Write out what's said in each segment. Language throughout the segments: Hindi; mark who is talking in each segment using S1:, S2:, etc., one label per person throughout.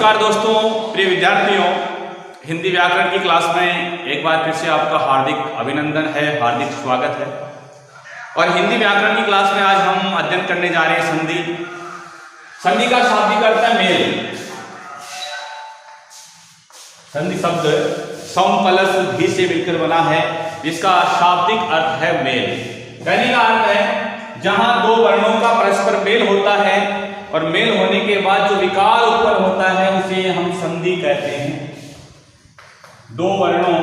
S1: नमस्कार दोस्तों, प्रिय विद्यार्थियों, हिंदी व्याकरण की क्लास में एक बार फिर से आपका हार्दिक अभिनंदन है, हार्दिक स्वागत है। और हिंदी व्याकरण की क्लास में आज हम अध्ययन करने जा रहे हैं संधि। संधि का शाब्दिक अर्थ है मेल। संधि शब्द सम प्लस भी से मिलकर बना है, जिसका शाब्दिक अर्थ है मेल। कहने का अर्थ है जहां दो वर्णों का परस्पर मेल होता है और मेल होने के बाद जो विकार उत्पन्न होता है उसे हम संधि कहते हैं। दो वर्णों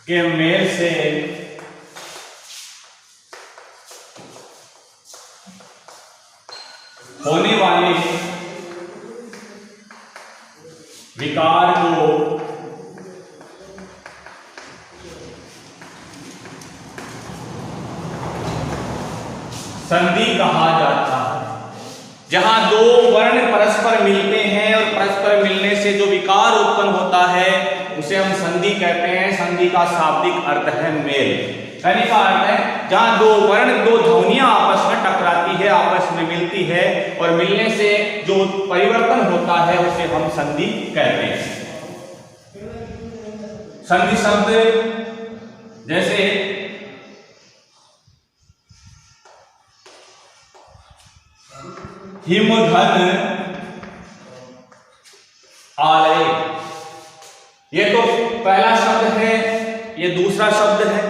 S1: के मेल से होने वाले विकार को संधि कहा जाता है। जहां दो वर्ण परस्पर मिलते हैं और परस्पर मिलने से जो विकार उत्पन्न होता है उसे हम संधि कहते हैं। संधि का शाब्दिक अर्थ है मेल। कहने का अर्थ है जहां दो वर्ण, दो ध्वनियां आपस में टकराती है, आपस में मिलती है और मिलने से जो परिवर्तन होता है उसे हम संधि कहते हैं। संधि शब्द जैसे हिम धन आलय, ये तो पहला शब्द है, ये दूसरा शब्द है।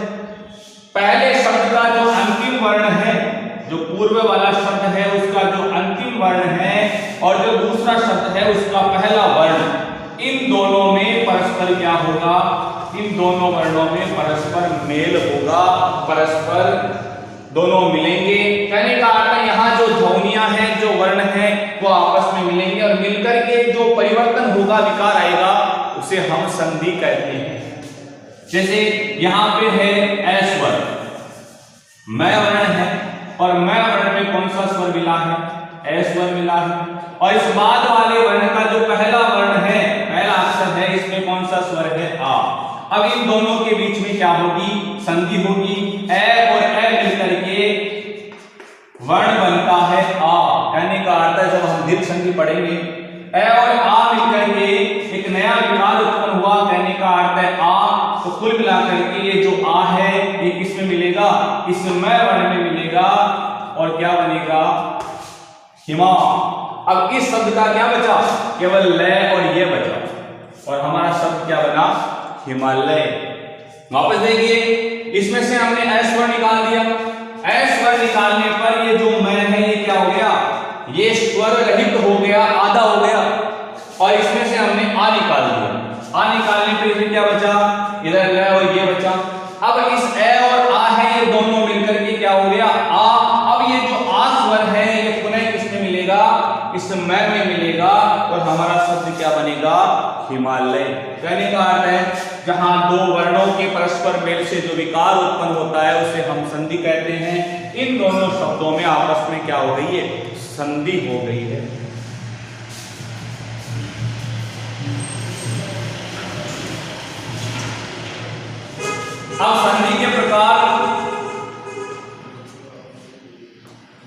S1: पहले शब्द का जो अंतिम वर्ण है, जो पूर्व वाला शब्द है उसका जो अंतिम वर्ण है और जो दूसरा शब्द है उसका पहला वर्ण, इन दोनों में परस्पर क्या होगा? इन दोनों वर्णों में परस्पर मेल होगा, परस्पर दोनों मिलेंगे। कहने का अर्थ है यहाँ जो ध्वनियां हैं, जो वर्ण हैं, वो आपस में मिलेंगे और मिलकर के जो परिवर्तन होगा, विकार आएगा, उसे हम संधि कहते हैं। जैसे यहाँ पे है ऐ स्वर, मैं वर्ण है और मैं वर्ण में कौन सा स्वर मिला है? ऐ स्वर मिला है। और इस बाद वाले वर्ण का जो पहला वर्ण है, पहला अक्षर है, इसमें कौन सा स्वर है? आ। अब इन दोनों के बीच में क्या होगी? संधि होगी। ए और ए मिलकर के वर्ण बनता है आ। कहने का अर्थ है जब हम दीर्घ संधि पढ़ेंगे, ए और आ मिलकर के एक नया विकार उत्पन्न हुआ। कहने का अर्थ है आ। तो कुल मिलाकर के ये जो आ है ये किस में मिलेगा? इस मैं वर्ण में मिलेगा और क्या बनेगा? हिमा। अब इस शब्द का क्या बचा? केवल लय और ये बचा और हमारा शब्द क्या बना? हिमालय। वापस देखिए, इसमें से हमने ऐ स्वर निकाल दिया। ऐ स्वर निकालने पर ये जो मैं है ये क्या हो गया? ये स्वर रहित हो गया, आधा हो गया। और इसमें से हमने आ निकाल दिया। आ निकालने पर इधर क्या बचा? इधर ल और ये बचा। अब इस ए और आ है, ये दोनों मिलकर के क्या हो गया? आ। अब ये जो आ स्वर है ये पुनः किसमें मिलेगा? इस मैं में मिलेगा और हमारा शब्द क्या बनेगा? हिमालय। कहने का अर्थ है जहां दो वर्णों के परस्पर मेल से जो विकार उत्पन्न होता है उसे हम संधि कहते हैं। इन दोनों शब्दों में आपस में क्या हो गई है? संधि हो गई है। अब संधि के प्रकार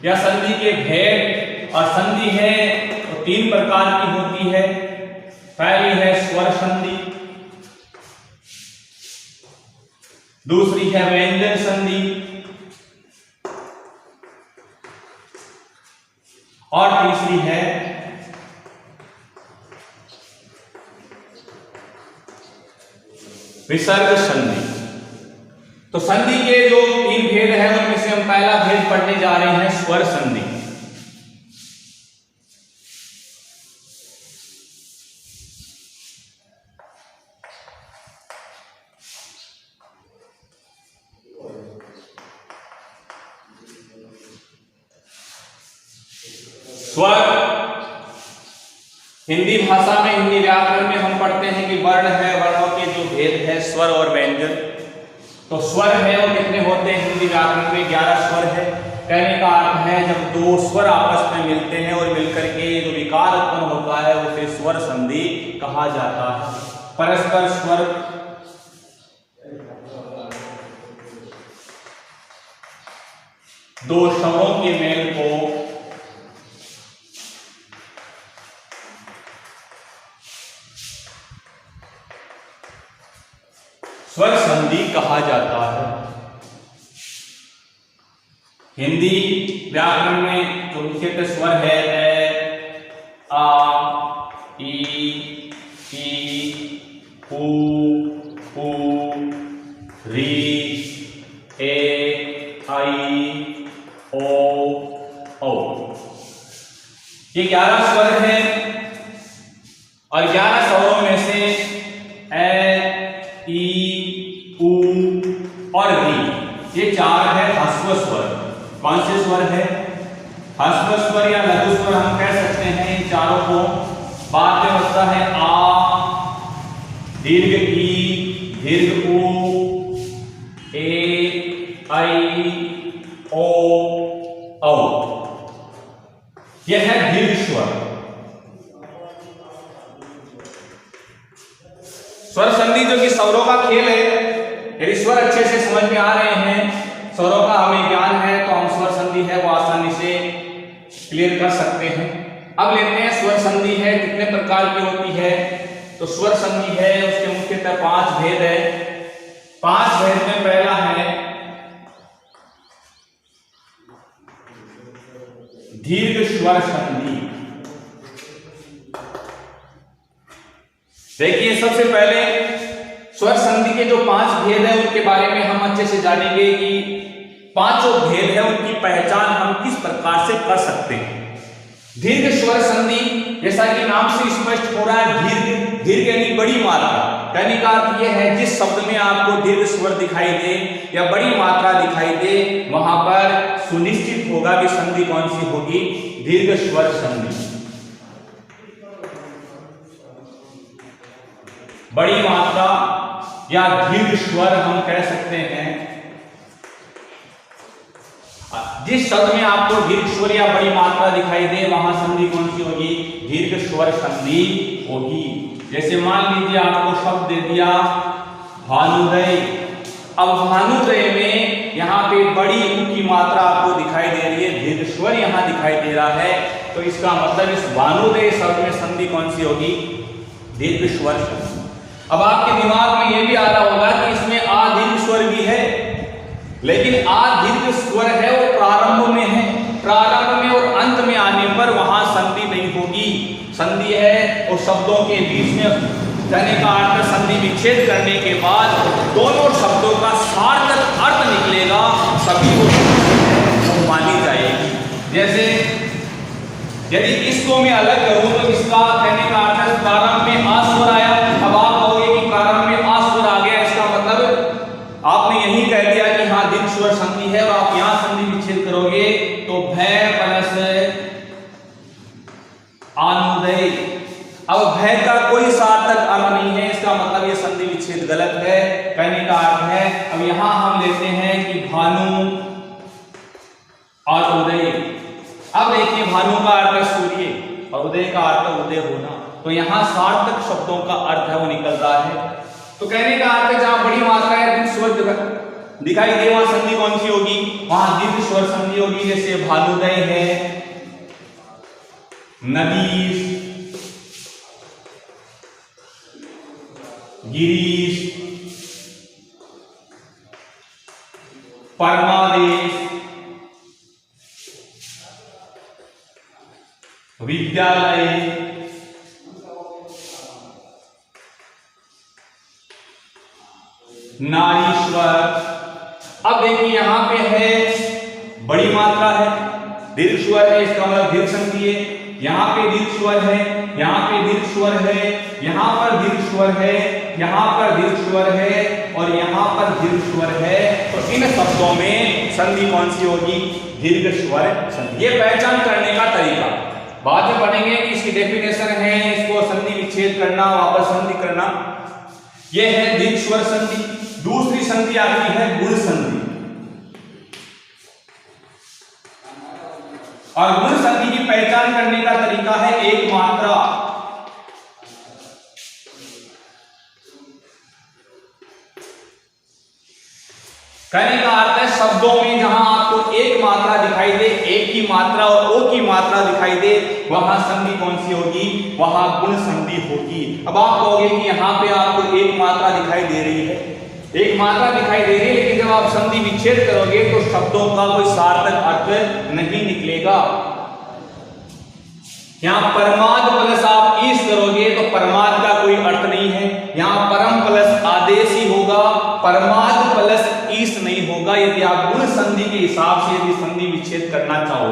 S1: या संधि के भेद, और संधि है तो तीन प्रकार की होती है। पहली है स्वर संधि, दूसरी है व्यंजन संधि और तीसरी है विसर्ग संधि। तो संधि के जो तीन भेद हैं उनमें से हम पहला भेद पढ़ने जा रहे हैं, स्वर संधि। स्वर हिंदी भाषा में, हिंदी व्याकरण में हम पढ़ते हैं कि वर्ण है, वर्णों के जो भेद है स्वर और व्यंजन। तो स्वर है वो कितने होते हैं? हिंदी व्याकरण में 11 स्वर है। कहने का अर्थ है जब दो स्वर आपस में मिलते हैं और मिलकर के जो विकार उत्पन्न होता है उसे स्वर संधि कहा जाता है। परस्पर स्वर दो स्वरों के मेल को स्वर संधि कहा जाता है। हिंदी व्याकरण में जो मुख्यतः स्वर है आ, ई, उ, री, ए, आई, ओ। ये 11 स्वर हैं और 11 स्वरों में से ए, ई, उ और री ये 4 है ह्रस्व स्वर। कौन से स्वर है? ह्रस्व स्वर या लघु स्वर हम कह सकते हैं इन चारों को। बाद में होता है आ, दीर्घ ई, दीर्घ उ, ए, आई, ओ। यह है दीर्घ स्वर। स्वर संधि जो कि स्वरों का खेल है। यदि स्वर अच्छे से समझ में आ रहे हैं, स्वरों का हमें ज्ञान है, तो हम स्वर संधि है वो आसानी से क्लियर कर सकते हैं। अब लेते हैं स्वर संधि है कितने प्रकार की होती है। तो स्वर संधि है उसके मुख्यतः 5 भेद है। 5 भेद में पहला है दीर्घ स्वर संधि। देखिए सबसे पहले स्वर संधि के जो 5 भेद है उनके बारे में हम अच्छे से जानेंगे कि पांचों भेद है उनकी पहचान हम किस प्रकार से कर सकते हैं। दीर्घ स्वर संधि जैसा कि नाम से स्पष्ट हो रहा है, दीर्घ दीर्घ यानी बड़ी मात्रा। कहने का अर्थ यह है जिस शब्द में आपको दीर्घ स्वर दिखाई दे या बड़ी मात्रा दिखाई दे वहां पर सुनिश्चित होगा कि संधि कौन सी होगी, दीर्घ स्वर संधि। बड़ी मात्रा या दीर्घ स्वर हम कह सकते हैं जिस शब्द में आपको दीर्घ स्वर या बड़ी मात्रा दिखाई दे वहां संधि कौन सी होगी, दीर्घ स्वर संधि होगी। जैसे मान लीजिए आपको शब्द दे दिया भानुदय। अब भानुदय में यहाँ पे बड़ी ऊ की मात्रा आपको दिखाई दे रही है, दीर्घ स्वर यहाँ दिखाई दे रहा है, तो इसका मतलब इस भानुदय शब्द में संधि कौन सी होगी, दीर्घ स्वर संधि। अब आपके दिमाग में यह भी आ रहा होगा कि इसमें आ दीर्घ स्वर भी है, लेकिन आ दीर्घ स्वर है वो प्रारंभ में है। प्रारंभ में और अंत में आने पर वहां संधि नहीं होगी। संधि है और शब्दों के बीच में कहने का अर्थ संधि विच्छेद करने के बाद दोनों शब्दों का सार्थक अर्थ निकलेगा, सभी वो मानी जाएगी। जैसे यदि इसको मैं अलग करूं तो इसका कहने का अर्थ प्रारंभ में आ स्वर आया। अब आप कहोगे कि प्रारंभ में आ स्वर आ गया, इसका मतलब आपने यही कह दिया कि हाँ दीर्घ स्वर संधि है, और आप यहां संधि विच्छेद करोगे तो भय प्लस आनुदय। अब भय का कोई सार्थक अर्थ नहीं है, इसका मतलब ये संधि विच्छेद गलत है। कहने का अर्थ है अब यहां हम लेते हैं कि भानु और उदय। अब देखिए भानु का अर्थ सूर्य और उदय का अर्थ उदय होना, तो यहां सार्थक शब्दों का अर्थ है वो निकल रहा है। तो कहने का अर्थ जहां बड़ी मात्रा है दीर्घ स्वर दिखाई दे वहां संधि कौन सी होगी, वहां दीर्घ स्वर संधि होगी। जैसे भानुदय है, नदीश, गिरीश, परमादेश, विद्यालय, नारीश्वर। अब देखिए यहां पे है बड़ी मात्रा है, दीर्घ स्वर है, इसका मतलब दीर्घ संधि है। यहां पे दीर्घ स्वर है, यहां पे दीर्घ स्वर है, यहां पर दीर्घ स्वर है, यहां पर दीर्घ स्वर है और यहां पर दीर्घ स्वर है। तो इन शब्दों में संधि कौन सी होगी, दीर्घ स्वर संधि। ये पहचान करने का तरीका बाद में पढ़ेंगे कि इसकी डेफिनेशन है, इसको संधि विच्छेद करना, वापस संधि करना। यह है दीर्घ स्वर संधि। दूसरी संधि आती है गुण संधि, और गुण संधि की पहचान करने का तरीका है एक मात्रा। कहने का अर्थ है शब्दों में जहां आपको एक मात्रा दिखाई दे, एक की मात्रा और ओ की मात्रा दिखाई दे, वहां संधि कौन सी होगी? वहां गुण संधि होगी। अब आप कहोगे कि यहां पे आपको एक मात्रा दिखाई दे रही है, एक मात्रा दिखाई दे रही है, लेकिन जब आप संधि विच्छेद करोगे तो शब्दों का कोई सार्थक अर्थ नहीं निकलेगा। यहां परमाद प्लस आप ईश करोगे तो परमाद का कोई अर्थ नहीं है। यहां परम प्लस आदेश ही होगा, परमाद प्लस ईश नहीं होगा। यदि आप गुण संधि के हिसाब से यदि संधि विच्छेद करना चाहो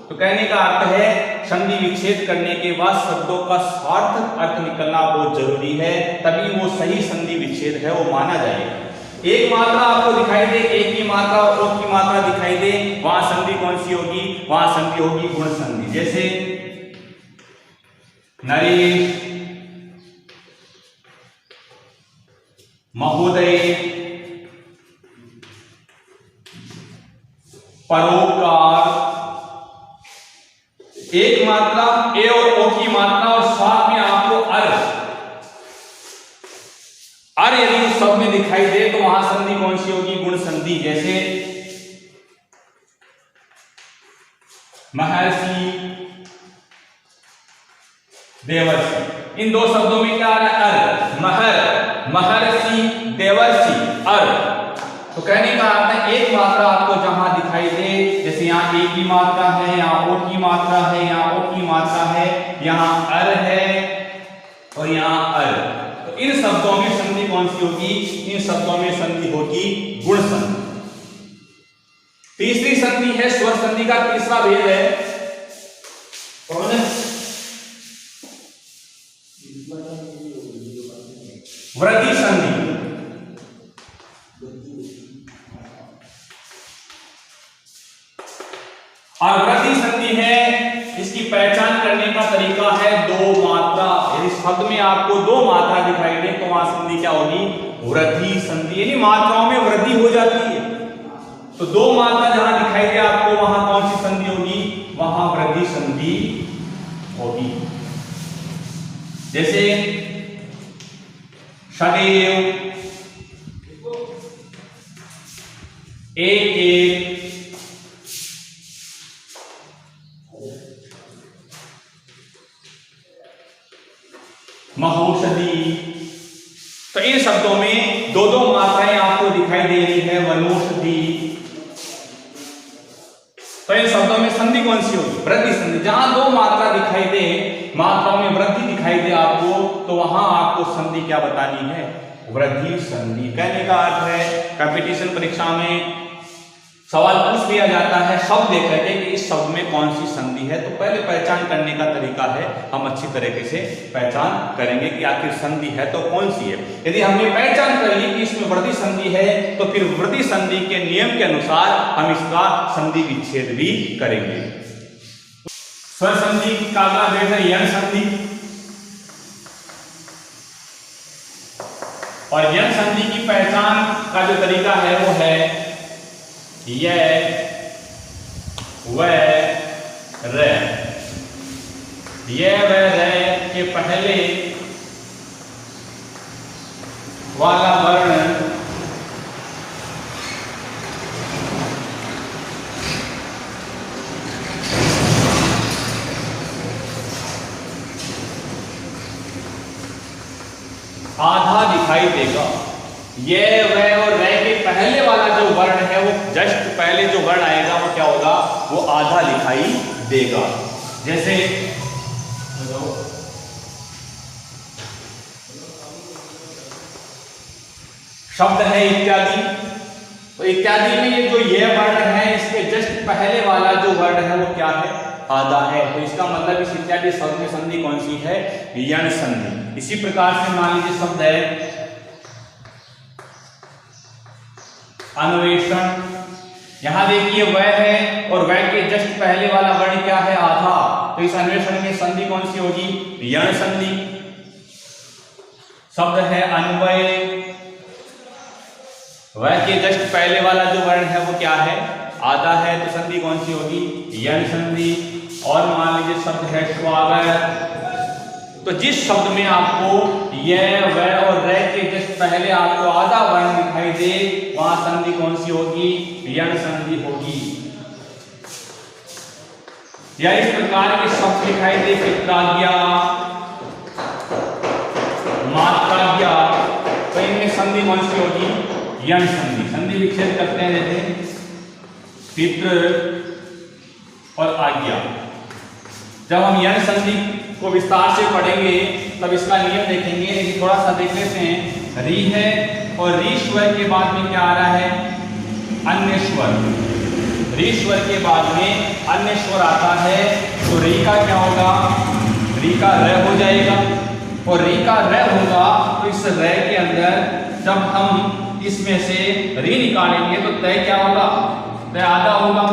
S1: तो कहने का अर्थ है संधि विच्छेद करने के बाद शब्दों का सार्थक अर्थ निकलना बहुत जरूरी है, तभी वो सही संधि विच्छेद है वो माना जाएगा। एक मात्रा आपको दिखाई दे, एक की मात्रा और ओ की मात्रा दिखाई दे, वहां संधि कौन सी होगी? वहां संधि होगी गुण संधि। जैसे नरेश, महोदय, परोपकार, एक मात्रा ए और ओ की मात्रा और साथ में आपको अर यदि उस शब्द में दिखाई दे तो वहां संधि कौन सी होगी? गुण संधि। जैसे महर्षि, देवर्षि, इन दो शब्दों में क्या आ रहा है? अर, महर्षि, देवर्षि, अर। तो कहने का अर्थ है एक मात्रा आपको जहां दिखाई दे, जैसे यहाँ ए की मात्रा है, यहाँ ओ की मात्रा है, यहाँ ओ की मात्रा है, यहाँ अर है और यहाँ अर, तो इन शब्दों में संधि कौन सी होगी? इन शब्दों में संधि होगी गुण संधि। तीसरी संधि है स्वर संधि का तीसरा भेद है, कौन है? वृद्धि संधि। और वृद्धि संधि है, इसकी पहचान करने का तरीका है दो मात्रा। यदि शब्द में आपको दो मात्रा दिखाई दे तो वहां संधि क्या होगी? वृद्धि संधि, यानी मात्राओं में वृद्धि हो जाती है। तो दो मात्रा जहां दिखाई दे आपको वहां कौन सी संधि होगी? वहां वृद्धि संधि होगी। जैसे सदैव, एक एक, महौषधि। तो इन शब्दों में दो दो मात्राएं आपको दिखाई दे रही है, वनौषधि। तो इन शब्दों में संधि कौन सी होगी? वृद्धि संधि। जहां दो मात्रा दिखाई दे, मात्राओं में वृद्धि दिखाई दे आपको, तो वहां आपको संधि क्या बतानी है? वृद्धि संधि। कहने का अर्थ है कंपटीशन परीक्षा में सवाल पूछ लिया जाता है शब्द देकर के कि इस शब्द में कौन सी संधि है, तो पहले पहचान करने का तरीका है, हम अच्छी तरीके से पहचान करेंगे कि आखिर संधि है तो कौन सी है। यदि हमने पहचान कर ली कि इसमें वृद्धि संधि है तो फिर वृद्धि संधि के नियम के अनुसार हम इसका संधि विच्छेद भी करेंगे। स्वर संधि का अगला भेद है यण संधि। और यण संधि की पहचान का जो तरीका है वो है ये व रे। ये व रे के पहले वाला वर्ण आधा दिखाई देगा। ये व और रे के पहले वाला जो वर्ण है वो जस्ट पहले जो वर्ण आएगा वो क्या होगा? वो आधा दिखाई देगा। जैसे शब्द है इत्यादि, तो इत्यादि में ये जो ये वर्ण है इसके जस्ट पहले वाला जो वर्ण है वो क्या है? आधा है। तो इसका मतलब इस इत्यादि शब्द में संधि कौन सी है? यण संधि। इसी प्रकार से मान लीजिए शब्द है अन्वेषण। यहां देखिए वह है और वह के जस्ट पहले वाला वर्ण क्या है? आधा। तो इस अन्वेषण में संधि कौन सी होगी? यण संधि। शब्द है अन्वय, वह के जस्ट पहले वाला जो वर्ण है वो क्या है? आधा है। तो संधि कौन सी होगी? यण संधि। और मान लीजिए शब्द है स्वागत। तो जिस शब्द में आपको यह वह और रे के जस्ट पहले आपको आधा वर्ण दिखाई दिखाई दे, वहां संधि कौन सी होगी? यण संधि होगी। या इस प्रकार के शब्द दिखाई दे, पित्राज्ञा, मात्राज्ञा, तो इनमें संधि कौन सी होगी? यण संधि। संधि विच्छेद करते हैं जैसे पितृ और आज्ञा। जब हम यण संधि को विस्तार से पढ़ेंगे तब इसका नियम देखेंगे, लेकिन थोड़ा सा देख लेते हैं। री है और री स्वर के बाद में क्या आ रहा है? अन्य स्वर। री स्वर के बाद में अन्य स्वर आता है, तो री का क्या होगा? री का र हो जाएगा, और री का र होगा तो इस र के अंदर जब हम इसमें से री निकालेंगे तो तय क्या होगा? तय आधा होगा।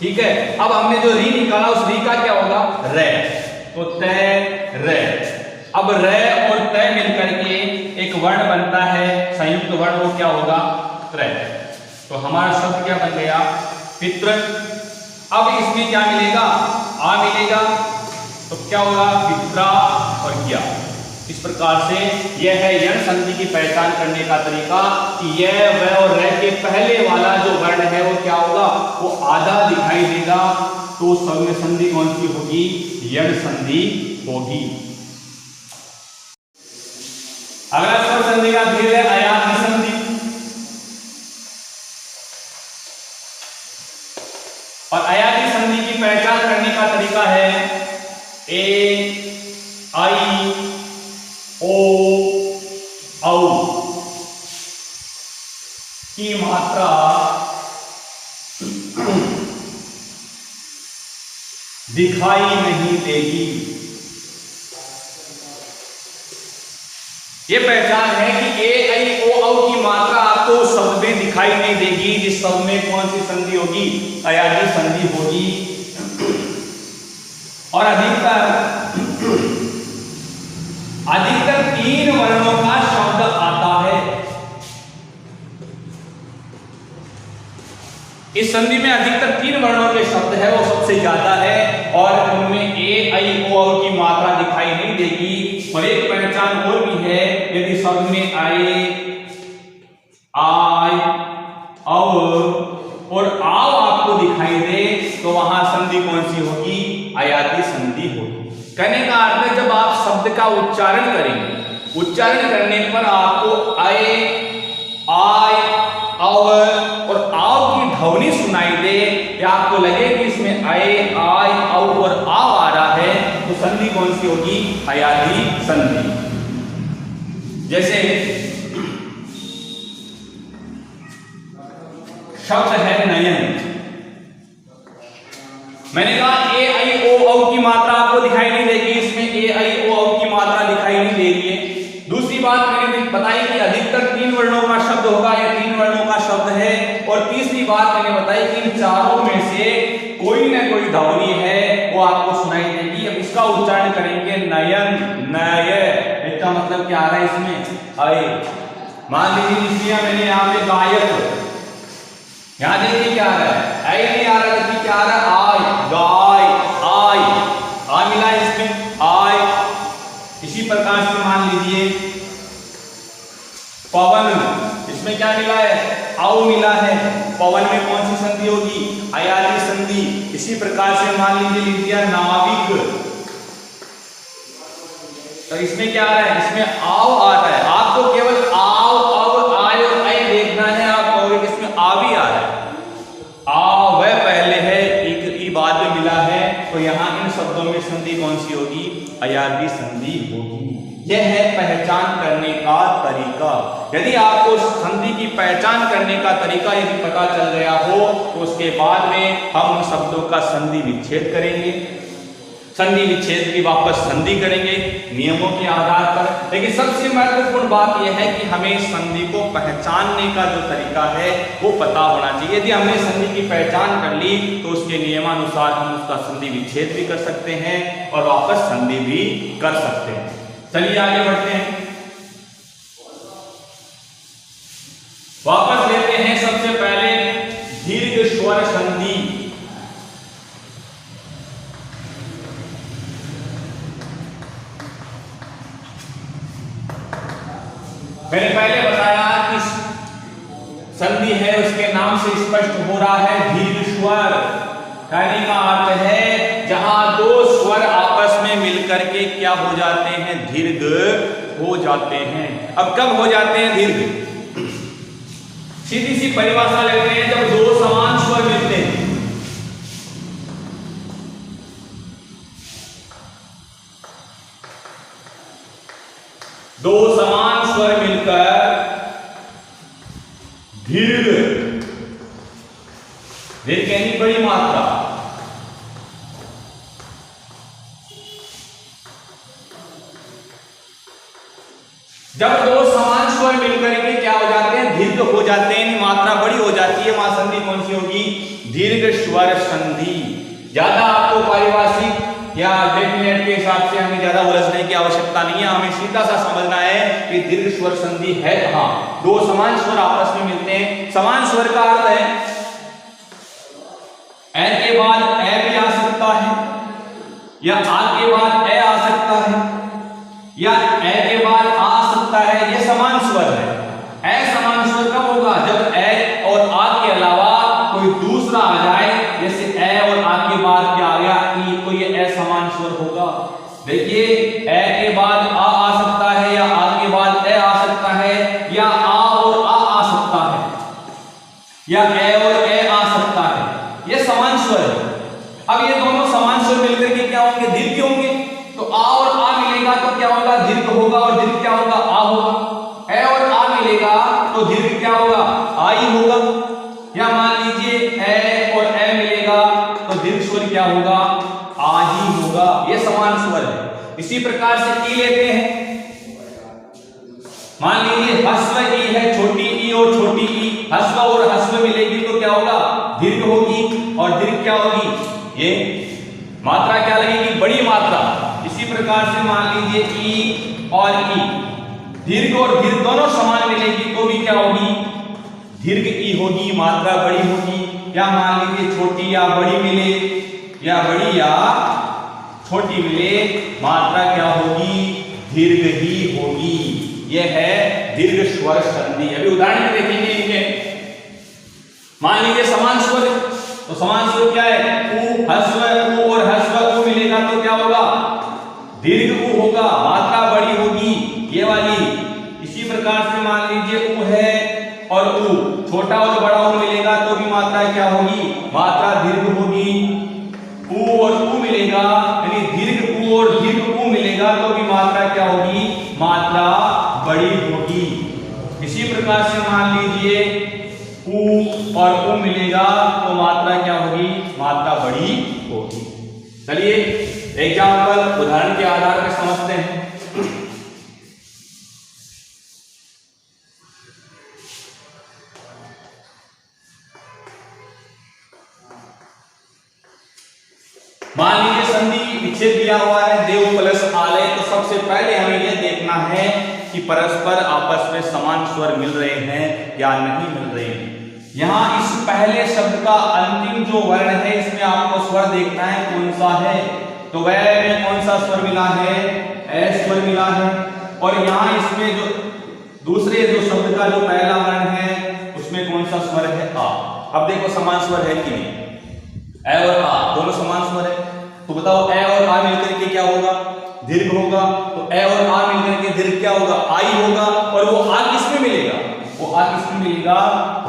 S1: ठीक है, अब हमने जो री निकाला उस री का क्या होगा? रे, तो तय रे। अब रे और तय मिलकर के एक वर्ण बनता है, संयुक्त वर्ण, वो क्या होगा? त्रय। तो हमारा शब्द क्या बन गया? पितृ। अब इसमें क्या मिलेगा? आ मिलेगा, तो क्या होगा? पित्रा और ज्ञा। इस प्रकार से यह है यण संधि की पहचान करने का तरीका कि यह, वह और रह के पहले वाला जो वर्ण है वो क्या होगा? वो आधा दिखाई देगा, तो सौम्य संधि कौन सी होगी? यण संधि होगी। अगला स्वर संधि का भेद है अयाज्ञ संधि। और अयाज्ञ संधि की पहचान करने का तरीका है ए, आई, ओ, औ की मात्रा दिखाई नहीं देगी। ये पहचान है कि ए, आई, ओ, औ की मात्रा आपको उस शब्द में दिखाई नहीं देगी जिस शब्द में कौन सी संधि होगी? अयाज्ञ संधि होगी। और अधिकतर 3 वर्णों का शब्द आता है। इस संधि में अधिकतर 3 वर्णों के शब्द है, वो सबसे ज्यादा है, और उनमें ए, आई, ओ, औ की मात्रा दिखाई नहीं देगी। और एक पहचान और भी है, यदि शब्द में आए, आय, और आओ आपको दिखाई दे, तो वहां संधि कौन सी होगी? अयाज्ञ संधि होगी। कहने का अर्थ है जब आप शब्द का उच्चारण करेंगे, उच्चारण करने पर आपको आए, आय, और आओ की ध्वनि सुनाई दे, या आपको लगे कि इसमें आए, आय, और आओ आ रहा है, तो संधि कौन सी होगी? अयाज्ञ संधि। जैसे शब्द है नयन। मैंने कहा ए, आई, ओ, औ की मात्रा आपको दिखाई नहीं देगी, इसमें ए, आई, ओ, औ की मात्रा दिखाई नहीं दे रही है। दूसरी बात मैंने बताई कि अधिकतर 3 वर्णों का शब्द होगा, ये 3 वर्णों का शब्द है। और तीसरी बात मैंने बताई कि इन चारों में से कोई ना कोई ध्वनि है वो आपको सुनाई देगी। अब इसका उच्चारण करेंगे नयन, नय, इसका मतलब क्या आ रहा है? इसमें आए। मान लीजिए मैंने यहाँ पे गायक, यहां देखिए क्या आ रहा है? आई नहीं आ रहा, देखिए क्या आ रहा है? आय, गाय, आय, आ मिला इसमें, आय। इसी प्रकार से मान लीजिए पवन, इसमें क्या मिला है? आओ मिला है। पवन में कौन सी संधि होगी? अयाज्ञ संधि। इसी प्रकार से मान लीजिए लिख दिया नाविक, तो इसमें क्या आ रहा है? इसमें आओ आ रहा है। आपको केवल आओ, अब, आय और अय देखना है, आप कहोगे कि इसमें आ भी आ रहा है। आ वह पहले है, एक ई बाद में मिला है, तो यहां इन शब्दों में संधि कौन सी होगी? अयाज्ञ संधि होगी। यह है पहचान करने का तरीका। यदि आपको संधि की पहचान करने का तरीका यदि पता चल गया हो, तो उसके बाद में हम उन शब्दों का संधि विच्छेद करेंगे, संधि विच्छेद की वापस संधि करेंगे नियमों के आधार पर। लेकिन सबसे महत्वपूर्ण बात यह है कि हमें संधि को पहचानने का जो तरीका है वो पता होना चाहिए। यदि हमने संधि की पहचान कर ली तो उसके नियमानुसार हम उसका संधि विच्छेद भी कर सकते हैं और वापस संधि भी कर सकते हैं। चलिए आगे बढ़ते हैं, वापस लेते हैं सबसे पहले दीर्घ स्वर संधि। मैंने पहले बताया कि संधि है उसके नाम से स्पष्ट हो रहा है दीर्घ स्वर। कहने का अर्थ है जहां दो स्वर आपस में मिलकर के क्या हो जाते हैं, दीर्घ हो जाते हैं। अब कब हो जाते हैं दीर्घ? सीधी सी परिभाषा लेते हैं, जब दो समान स्वर मिलते हैं। दो समान स्वर मिलकर दीर्घ, दीर्घ यानी बड़ी मात्रा, जब दो समान स्वर मिलकर के क्या हो जाते हैं, दीर्घ हो जाते हैं, मात्रा बड़ी हो जाती है, वहां संधि कौन सी होगी, दीर्घ स्वर संधि। ज्यादा आपको पारिभाषिक या डेफिनेट के हिसाब से हमें ज्यादा उलझने की आवश्यकता नहीं है, हमें सीधा सा समझना है कि दीर्घ स्वर संधि है कहां, दो समान स्वर आपस में मिलते हैं। समान स्वर का अर्थ है ए के बाद ए भी आ सकता है, या आ के बाद ए आ सकता है, या ए के बाद आ सकता है, ये समान स्वर है। ए समान स्वर कब होगा, जब ए और आ के अलावा कोई दूसरा आ जाए, जैसे ए और आ के बाद क्या आ गया, ई, तो ये ए समान स्वर होगा। देखिए ए के बाद आ सकता है, या आ के बाद ए आ सकता है, या आ और आ सकता है, या ए और ए आ सकता है, ये समान स्वर है। अब ये दोनों समान स्वर मिलकर के क्या होंगे, दीर्घ होंगे। तो आ और आ मिलेगा तो क्या होगा, दीर्घ होगा, और दीर्घ क्या होगा, आ होगा। ए और आ मिलेगा तो दीर्घ क्या होगा, आ ही होगा। या मान लीजिए ए और ए मिलेगा तो दीर्घ स्वर क्या होगा, आ ही होगा। ये समान स्वर है। इसी प्रकार से ई लेते हैं, मान लीजिए ह्रस्व ई है, छोटी ई और छोटी ई, ह्रस्व और ह्रस्व मिलेगी तो क्या होगा, दीर्घ होगी, और दीर्घ क्या होगी, ये मात्रा क्या लगेगी, बड़ी मात्रा। इसी प्रकार से मान लीजिए ई और ई, दीर्घ और दीर्घ दोनों समान मिलेगी तो भी क्या होगी, दीर्घ ई होगी, मात्रा बड़ी होगी। या मान लीजिए छोटी या बड़ी मिले, या बड़ी या छोटी मिले, मात्रा क्या होगी, दीर्घ ही होगी। यह है दीर्घ स्वर संधि। अभी उदाहरण देखेंगे इनके। मान लीजिए समान स्वर, तो समान स्वर क्या है, उ ह्रस्व उ और ह्रस्व उ मिलेगा तो क्या होगा, दीर्घ उ होगा, मात्रा बड़ी होगी, ये वाली। इसी प्रकार से मान लीजिए उ है और उ, छोटा और बड़ा उ मिलेगा तो भी मात्रा क्या होगी, मात्रा दीर्घ होगी। उ और उ मिलेगा, यानी दीर्घ उ और दीर्घ उ मिलेगा तो भी मात्रा क्या होगी, मात्रा बड़ी होगी। इसी प्रकार से मान लीजिए उ और उ मिलेगा तो मात्रा क्या होगी, मात्रा बड़ी होगी। चलिए एग्जाम्पल उदाहरण के आधार पर समझते हैं। मान लीजिए संधि विच्छेद दिया हुआ है देव प्लस आलय, तो सबसे पहले हमें यह देखना है कि परस्पर आपस में समान स्वर मिल रहे हैं या नहीं मिल रहे हैं। यहाँ इस पहले शब्द का अंतिम जो वर्ण है इसमें आपको स्वर देखना है कौन सा है। तो वह में कौन सा स्वर मिला है, ए स्वर मिला है। और यहाँ इसमें जो दूसरे जो शब्द का जो पहला वर्ण है उसमें कौन सा स्वर है, आ। अब देखो समान स्वर है कि नहीं, ए और आ दोनों समान स्वर है। तो बताओ ए और आ मिलकर के क्या होगा, दीर्घ होगा। तो ए और आ मिलकर के दीर्घ क्या होगा, आई होगा। और वो आ किसमें मिलेगा, वो आ किसमें मिलेगा,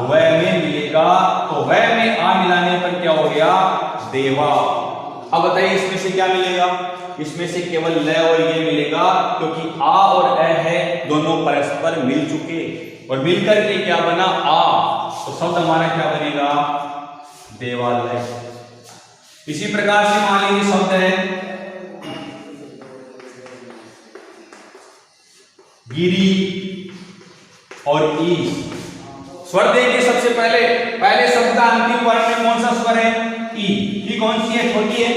S1: वह में मिलेगा। तो वह में आ मिलाने पर क्या हो गया, देवा। अब बताइए इसमें से क्या मिलेगा, इसमें से केवल ल और ये मिलेगा, क्योंकि आ और ए है दोनों परस्पर मिल चुके और मिलकर के क्या बना, आ। तो शब्द हमारा क्या बनेगा, देवालय। इसी प्रकार से मान लीजिए शब्द है गिरी और ईश। स्वर देखिए सबसे पहले शब्द का अंतिम वर्ण में कौन सा स्वर है, ई कौन सी है, छोटी है।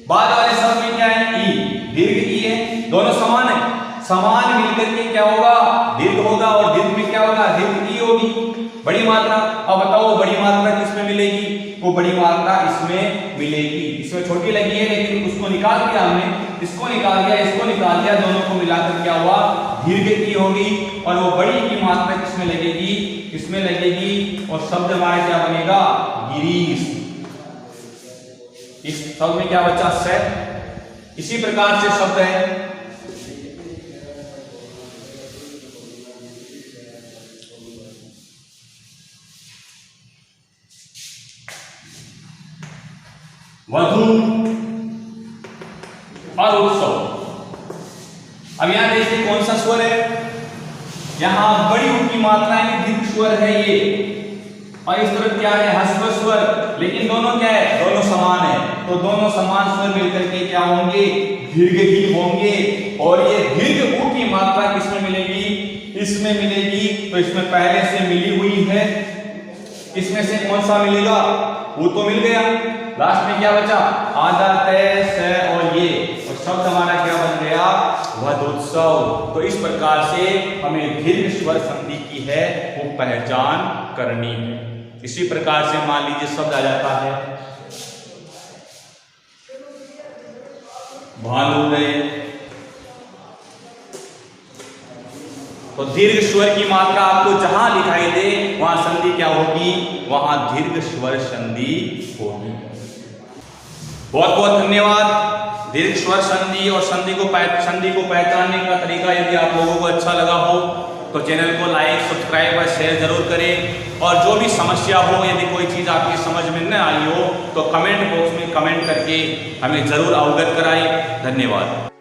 S1: बाद वाले शब्द में क्या है, ई, दीर्घ ई है। दोनों समान है, समान मिलकर के क्या होगा, दीर्घ होगा। और दीर्घ में क्या होगा, दीर्घ ई होगी, बड़ी मात्रा। अब बताओ बड़ी मात्रा किसमें मिलेगी, वो बड़ी मात्रा इसमें मिलेगी। इसमें छोटी लगी है लेकिन उसको निकाल दिया हमने, इसको निकाल दिया, इसको निकाल दिया, दोनों को मिलाकर क्या हुआ, दीर्घ की होगी। और वो बड़ी की मात्रा किसमें लगेगी, इसमें लगेगी, और शब्द हमारा क्या बनेगा, गिरीश। इस शब्द में क्या बचा, से। इसी प्रकार से शब्द है वधु और उत्सव। अब यहां देखिए कौन सा स्वर है, यहां बड़ी ऊ की मात्रा है, दीर्घ स्वर है ये, और इस तरफ क्या है, ह्रस्व स्वर। लेकिन दोनों क्या है, दोनों समान है, तो दोनों समान स्वर मिलकर के क्या होंगे, दीर्घ ही होंगे। और ये दीर्घ ऊ की मात्रा किसमें मिलेगी, इसमें मिलेगी। तो इसमें पहले से मिली हुई है, इसमें से कौन सा मिलेगा, वो तो मिल गया। लास्ट में क्या बचा, आधा, तय, से और ये, और शब्द हमारा क्या बन गया, वधोत्सव। तो इस प्रकार से हमें दीर्घ स्वर संधि की है वो पहचान करनी है। इसी प्रकार से मान लीजिए शब्द आ जाता है भानुदय, तो दीर्घ स्वर की मात्रा आपको जहां दिखाई दे वहां संधि क्या होगी, वहां दीर्घ स्वर संधि होगी। बहुत बहुत धन्यवाद। दीर्घ स्वर संधि और संधि को पहचानने का तरीका यदि आप लोगों को अच्छा लगा हो तो चैनल को लाइक, सब्सक्राइब और शेयर जरूर करें। और जो भी समस्या हो, यदि कोई चीज़ आपकी समझ में न आई हो तो कमेंट बॉक्स में कमेंट करके हमें जरूर अवगत कराएं। धन्यवाद।